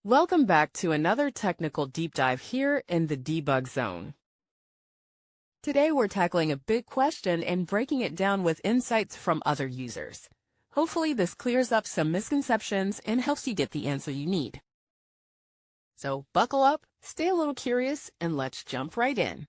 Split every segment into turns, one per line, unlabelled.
Welcome back to another technical deep dive here in the debug zone. Today we're tackling a big question and breaking it down with insights from other users. Hopefully this clears up some misconceptions and helps you get the answer you need. So buckle up, stay a little curious, and let's jump right in.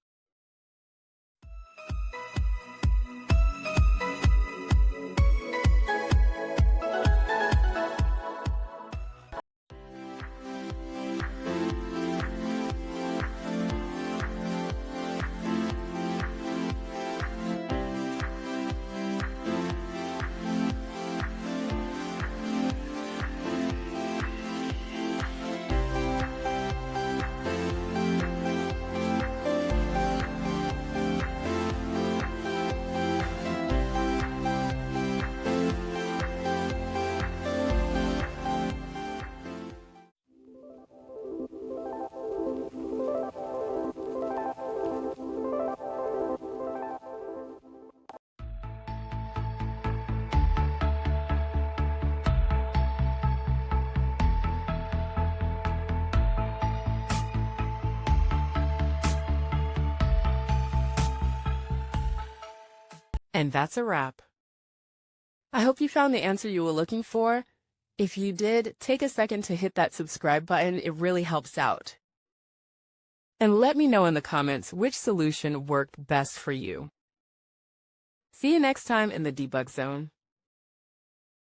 And that's a wrap. I hope you found the answer you were looking for. If you did, take a second to hit that subscribe button. It really helps out. And let me know in the comments which solution worked best for you. See you next time in the debug zone.